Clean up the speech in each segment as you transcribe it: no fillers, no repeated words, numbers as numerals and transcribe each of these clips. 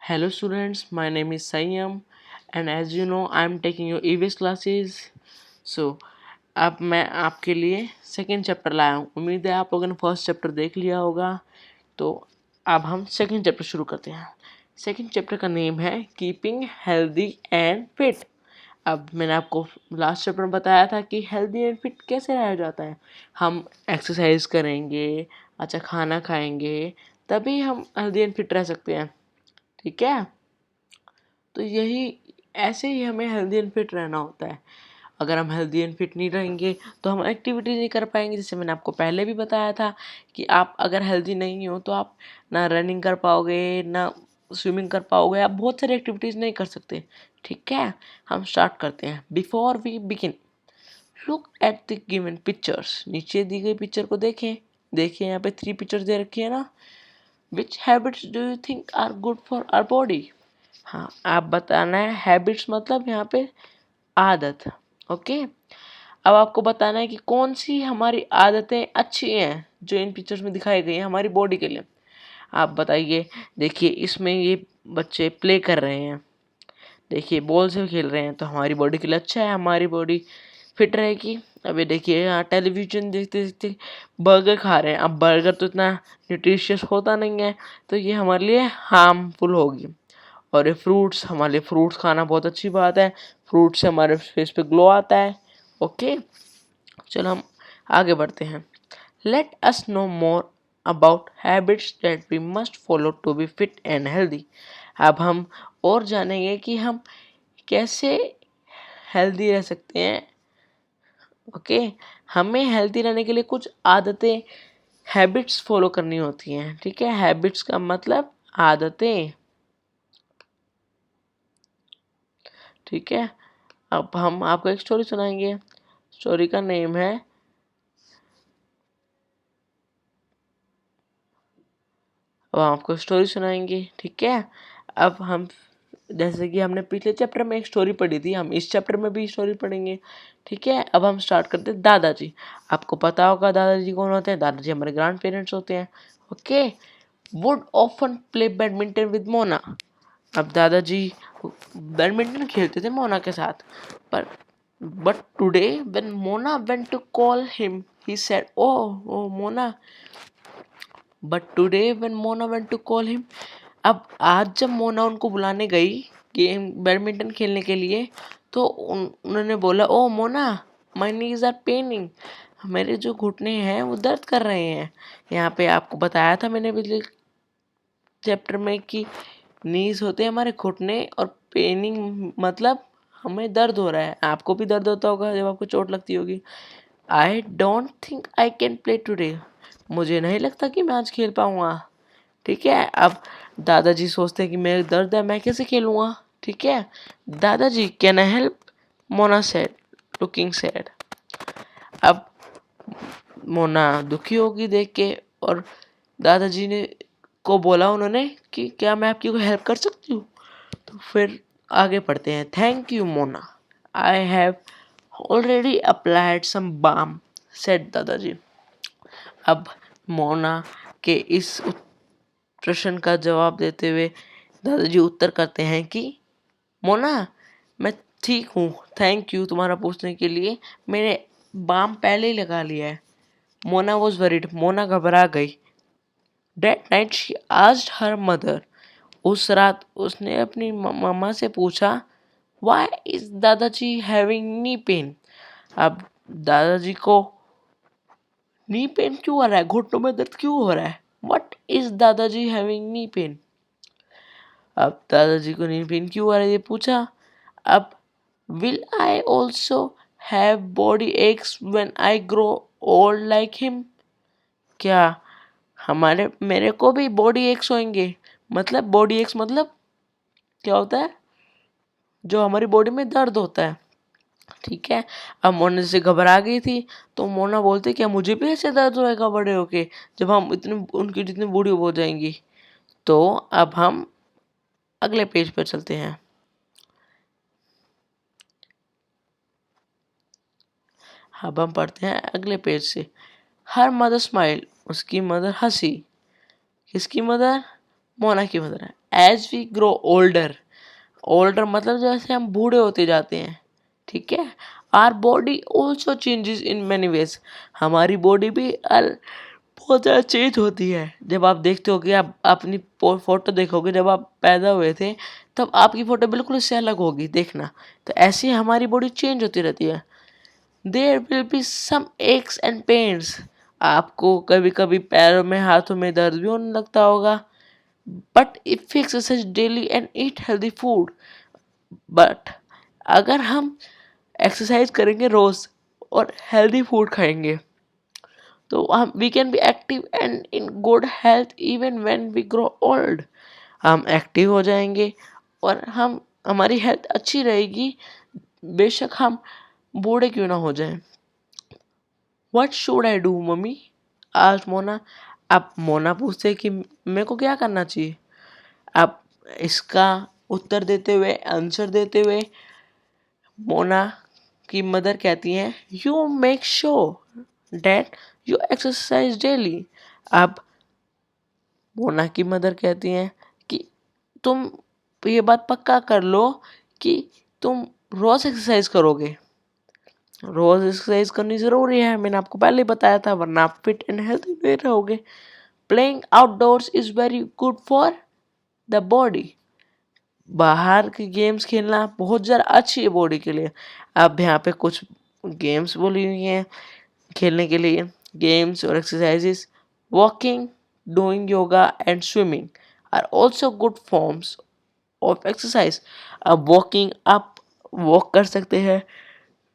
Hello students, my name is Sayyam and as you know I am taking your EVS classes. So अब मैं आपके लिए second chapter लाया हूँ। उम्मीद है आप लोगों ने फर्स्ट चैप्टर देख लिया होगा। तो अब हम सेकेंड चैप्टर शुरू करते हैं। सेकेंड चैप्टर का नेम है कीपिंग हेल्दी एंड फिट। अब मैंने आपको लास्ट चैप्टर में बताया था कि हेल्दी एंड फिट कैसे रहा जाता है। हम एक्सरसाइज करेंगे, अच्छा खाना खाएंगे, तभी हम हेल्दी एंड फिट रह सकते हैं। ठीक है, तो यही ऐसे ही हमें हेल्दी एंड फिट रहना होता है। अगर हम हेल्दी एंड फिट नहीं रहेंगे तो हम एक्टिविटी नहीं कर पाएंगे। जैसे मैंने आपको पहले भी बताया था कि आप अगर हेल्दी नहीं हो तो आप ना रनिंग कर पाओगे, ना स्विमिंग कर पाओगे, आप बहुत सारी एक्टिविटीज़ नहीं कर सकते। ठीक है, हम स्टार्ट करते हैं। Before we begin, look at the given pictures. नीचे दी गई पिक्चर को देखें। देखिए यहाँ पे 3 पिक्चर्स दे रखी है ना। Which habits do you think are good for our body? हाँ, आप बताना है। हैबिट्स मतलब यहाँ पे आदत। ओके, अब आपको बताना है कि कौन सी हमारी आदतें अच्छी हैं जो इन पिक्चर्स में दिखाई गई हैं हमारी बॉडी के लिए। आप बताइए। देखिए इसमें ये बच्चे प्ले कर रहे हैं, देखिए बॉल से खेल रहे हैं, तो हमारी बॉडी के लिए अच्छा है, हमारी बॉडी फिट रहेगी। अब ये देखिए यहाँ टेलीविजन देखते देखते बर्गर खा रहे हैं। अब बर्गर तो इतना न्यूट्रिशियस होता नहीं है, तो ये हमारे लिए हार्मफुल होगी। और ये फ्रूट्स, हमारे लिए फ्रूट्स खाना बहुत अच्छी बात है। फ्रूट से हमारे फेस पे ग्लो आता है। ओके, चलो हम आगे बढ़ते हैं। Let us know more about habits that we must follow to be fit and healthy. अब हम और जानेंगे कि हम कैसे हेल्दी रह सकते हैं। ओके, हमें हेल्दी रहने के लिए कुछ आदतें, हैबिट्स फॉलो करनी होती हैं। ठीक है, हैबिट्स का मतलब आदतें। ठीक है, अब हम आपको एक स्टोरी सुनाएंगे। स्टोरी का नेम है अब हम आपको स्टोरी सुनाएंगे। ठीक है, अब हम जैसे कि हमने पिछले चैप्टर में एक स्टोरी पढ़ी थी, हम इस चैप्टर में भी स्टोरी पढ़ेंगे। ठीक है, अब हम स्टार्ट करते हैं। दादाजी, आपको पता होगा दादाजी कौन होते हैं। दादाजी हमारे ग्रैंड पेरेंट्स होते हैं। Okay, would often play badminton with Mona. अब दादाजी बैडमिंटन खेलते थे मोना के साथ, पर but today when Mona went to call him he said, oh Mona. But today when Mona went to call him, अब आज जब मोना उनको बुलाने गई गेम बैडमिंटन खेलने के लिए, तो उन्होंने बोला, oh Mona, my knees are paining. मेरे जो घुटने हैं वो दर्द कर रहे हैं। यहाँ पे आपको बताया था मैंने पिछले चैप्टर में कि नीज होते हैं हमारे घुटने और पेनिंग मतलब हमें दर्द हो रहा है। आपको भी दर्द होता होगा जब आपको चोट लगती होगी। I don't think I can play today. मुझे नहीं लगता कि मैं आज खेल पाऊंगा। ठीक है, अब दादाजी सोचते हैं कि मेरे दर्द है, मैं कैसे खेलूंगा। ठीक है, दादाजी can I help, Mona said looking sad. अब मोना दुखी होगी देख के, और दादाजी ने को बोला उन्होंने कि क्या मैं आपकी कोई हेल्प कर सकती हूँ। तो फिर आगे पढ़ते हैं। Thank you Mona, I have already applied some balm, said दादाजी। अब मोना के इस प्रश्न का जवाब देते हुए दादाजी उत्तर करते हैं कि मोना, मैं ठीक हूँ, थैंक यू तुम्हारा पूछने के लिए, मैंने बाम पहले ही लगा लिया है। मोना वॉज वरीड, मोना घबरा गई। That night she asked her mother, उस रात उसने अपनी मम्मा से पूछा, वाई इज दादाजी हैविंग नी पेन। अब दादाजी को नी पेन क्यों हो रहा है, घुटनों में दर्द क्यों हो रहा है। वट इज दादाजी हैविंग नी पेन। अब दादाजी को नी पेन क्यों हो रहा है ये पूछा। अब will I also have body aches when I grow old like him. क्या हमारे मेरे को भी बॉडी एक्स होंगे। मतलब बॉडी एक्स मतलब क्या होता है, जो हमारी बॉडी में दर्द होता है। ठीक है, अब मोना से घबरा गई थी, तो मोना बोलते क्या मुझे भी ऐसे दर्द होएगा बड़े होके, जब हम इतने उनकी जितनी बूढ़ी हो जाएंगी। तो अब हम अगले पेज पर चलते हैं। अब हम पढ़ते हैं अगले पेज से। हर मदर स्माइल, उसकी मदर हंसी। किसकी मदर, मोना की मदर है। As we grow older, older मतलब जैसे हम बूढ़े होते जाते हैं, ठीक है, our body also changes in many ways, हमारी बॉडी भी बहुत ज़्यादा चेंज होती है। जब आप देखते हो कि आप अपनी फोटो देखोगे जब आप पैदा हुए थे, तब आपकी फ़ोटो बिल्कुल इससे अलग होगी, देखना। तो ऐसे ही हमारी बॉडी चेंज होती रहती है। There will be some aches and pains, आपको कभी कभी पैरों में हाथों में दर्द भी होने लगता होगा। But if exercise daily and eat healthy food, but अगर हम एक्सरसाइज करेंगे रोज और हेल्दी फूड खाएंगे तो हम we can be active and in good health even when we grow old, हम एक्टिव हो जाएंगे और हम हमारी हेल्थ अच्छी रहेगी, बेशक हम बूढ़े क्यों ना हो जाएं। What should I do mummy, आज मोना, अब मोना पूछते कि मेरे को क्या करना चाहिए। अब इसका उत्तर देते हुए, आंसर देते हुए मोना की मदर कहती हैं you make sure that you exercise daily. अब मोना की मदर कहती हैं कि तुम ये बात पक्का कर लो कि तुम रोज एक्सरसाइज करोगे, रोज एक्सरसाइज करनी जरूरी है, मैंने आपको पहले ही बताया था, वरना आप फिट एंड हेल्थी नहीं रहोगे। Playing outdoors is very good for the body, बाहर के गेम्स खेलना बहुत ज़्यादा अच्छी है बॉडी के लिए। अब यहाँ पे कुछ गेम्स बोली हुई हैं खेलने के लिए, गेम्स और exercises, walking, doing yoga and swimming are also good forms of exercise. अब वॉकिंग, आप वॉक कर सकते हैं,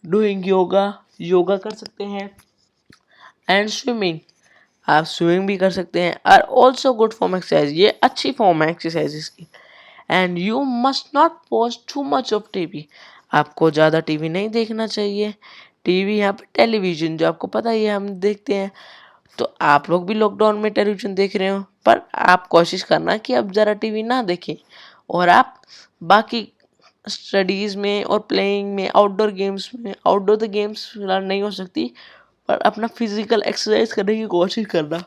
डूइंग योगा, योगा कर सकते हैं, एंड स्विमिंग, आप स्विमिंग भी कर सकते हैं, are also good form exercise, ये अच्छी फॉर्म है एक्सरसाइजेस की। And you must not watch too much of TV, आपको ज़्यादा टीवी नहीं देखना चाहिए। टीवी यहाँ पे टेलीविज़न, जो आपको पता ही है हम देखते हैं, तो आप लोग भी लॉकडाउन में टेलीविज़न देख रहे हो, पर आप कोशिश करना कि आप ज़रा टीवी ना देखें और आप बाकी स्टडीज़ में और प्लेइंग में, आउटडोर गेम्स में, आउटडोर तो गेम्स फिलहाल नहीं हो सकती, पर अपना फिजिकल एक्सरसाइज करने की कोशिश करना।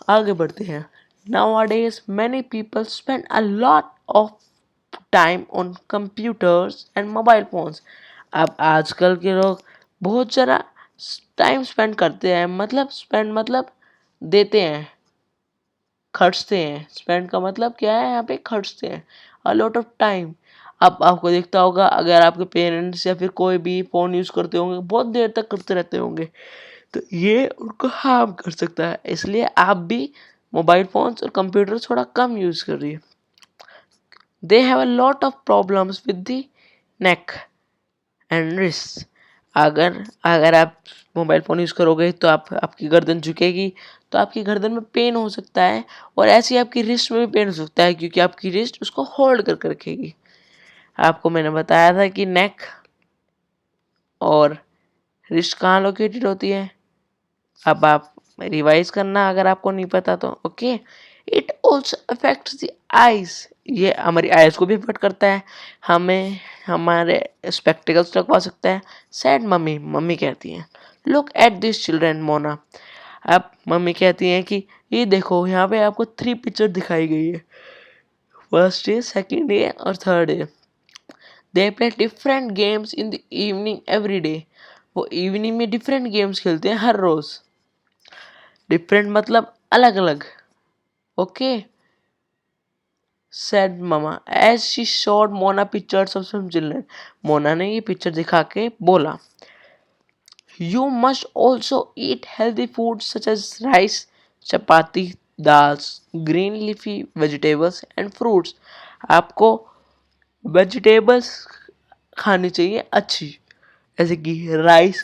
आगे बढ़ते हैं। Nowadays many people spend a lot of time on computers and mobile phones, अब आजकल के लोग बहुत ज़रा टाइम स्पेंड करते हैं, मतलब स्पेंड मतलब देते हैं, खर्चते हैं, स्पेंड का मतलब क्या है यहाँ पे, खर्चते हैं, अ लॉट ऑफ टाइम। अब आपको दिखता होगा अगर आपके पेरेंट्स या फिर कोई भी फ़ोन यूज़ करते होंगे, बहुत देर तक करते रहते होंगे, तो ये उनको हार्म कर सकता है, इसलिए आप भी मोबाइल फ़ोन्स और कंप्यूटर थोड़ा कम यूज़ करिए। They have a lot of problems with the neck and wrist, अगर अगर आप मोबाइल फ़ोन यूज़ करोगे तो आपकी गर्दन झुकेगी, तो आपकी गर्दन में पेन हो सकता है, और ऐसे ही आपकी रिस्ट में भी पेन हो सकता है, क्योंकि आपकी रिस्ट उसको होल्ड करके रखेगी। आपको मैंने बताया था कि नेक और रिस्ट कहाँ लोकेटेड होती है, अब आप रिवाइज करना अगर आपको नहीं पता तो। Okay, it also affects the eyes, ये हमारी आइज को भी अफेक्ट करता है, हमें हमारे स्पेक्टिकल्स लगवा सकता है। सैड मम्मी, मम्मी कहती हैं look at this children Mona, अब मम्मी कहती हैं कि ये देखो यहाँ पे आपको 3 पिक्चर दिखाई गई है, फर्स्ट डे, सेकेंड डे और third day. They play different games in the evening every day, वो इवनिंग में डिफरेंट गेम्स खेलते हैं हर रोज़, डिफरेंट मतलब अलग अलग। Okay, said mama as she showed Mona pictures of some children, Mona ने ये पिक्चर दिखा के बोला you must also eat healthy food such as rice, chapati, dals, green leafy vegetables and fruits, आपको वेजिटेबल्स खानी चाहिए अच्छी, जैसे कि राइस,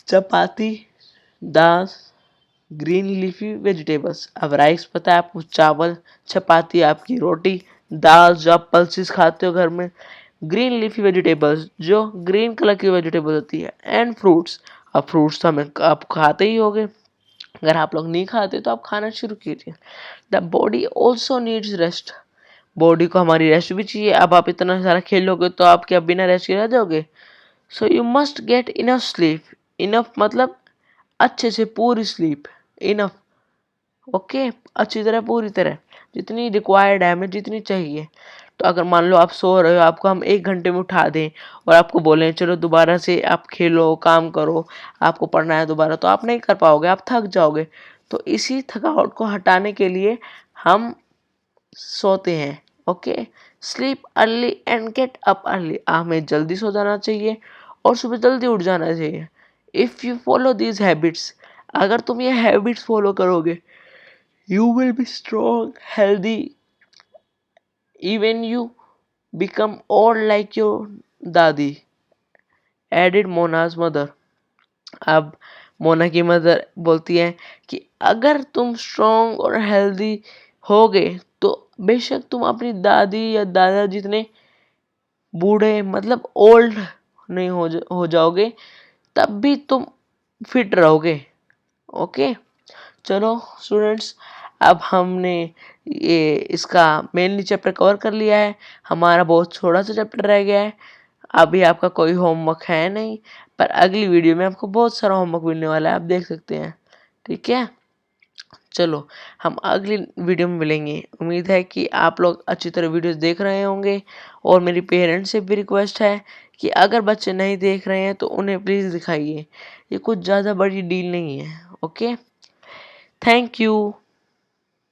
चपाती, दाल, ग्रीन लीफी वेजिटेबल्स। अब राइस पता है आपको, चावल, चपाती आपकी रोटी, दाल जो आप पल्सेस खाते हो घर में, ग्रीन लीफी वेजिटेबल्स जो ग्रीन कलर की वेजिटेबल होती है, एंड फ्रूट्स। अब फ्रूट्स तो हमें आप खाते ही होगे, अगर आप लोग नहीं खाते तो आप खाना शुरू कीजिए। The body also needs rest, body को हमारी रेस्ट भी चाहिए। अब आप इतना सारा खेलोगे तो आप क्या बिना रेस्ट के रह जाओगे। So you must get enough sleep, enough मतलब अच्छे से पूरी स्लीप, इनफ ओके, अच्छी तरह पूरी तरह जितनी रिक्वायर्ड है हमें, जितनी चाहिए। तो अगर मान लो आप सो रहे हो, आपको हम 1 घंटे में उठा दें और आपको बोलें चलो दोबारा से आप खेलो, काम करो, आपको पढ़ना है दोबारा, तो आप नहीं कर पाओगे, आप थक जाओगे। तो इसी थकावट को हटाने के लिए हम सोते हैं। Okay, sleep early and get up early, हमें जल्दी सो जाना चाहिए और सुबह जल्दी उठ जाना चाहिए। If you follow these habits, अगर तुम ये हैबिट्स फॉलो करोगे, you will be strong healthy, even you become old like your दादी, एडिड मोनाज मदर। अब मोना की मदर बोलती है कि अगर तुम स्ट्रॉन्ग और हेल्दी होगे तो बेशक तुम अपनी दादी या दादा जितने बूढ़े मतलब ओल्ड नहीं हो जाओगे, तब भी तुम फिट रहोगे। ओके, चलो स्टूडेंट्स, अब हमने ये इसका मेनली चैप्टर कवर कर लिया है। हमारा बहुत छोटा सा चैप्टर रह गया है। अभी आपका कोई होमवर्क है नहीं, पर अगली वीडियो में आपको बहुत सारा होमवर्क मिलने वाला है, आप देख सकते हैं। ठीक है, चलो हम अगली वीडियो में मिलेंगे। उम्मीद है कि आप लोग अच्छी तरह वीडियोस देख रहे होंगे। और मेरी पेरेंट्स से भी रिक्वेस्ट है कि अगर बच्चे नहीं देख रहे हैं तो उन्हें प्लीज़ दिखाइए, ये कुछ ज़्यादा बड़ी डील नहीं है। Okay, thank you.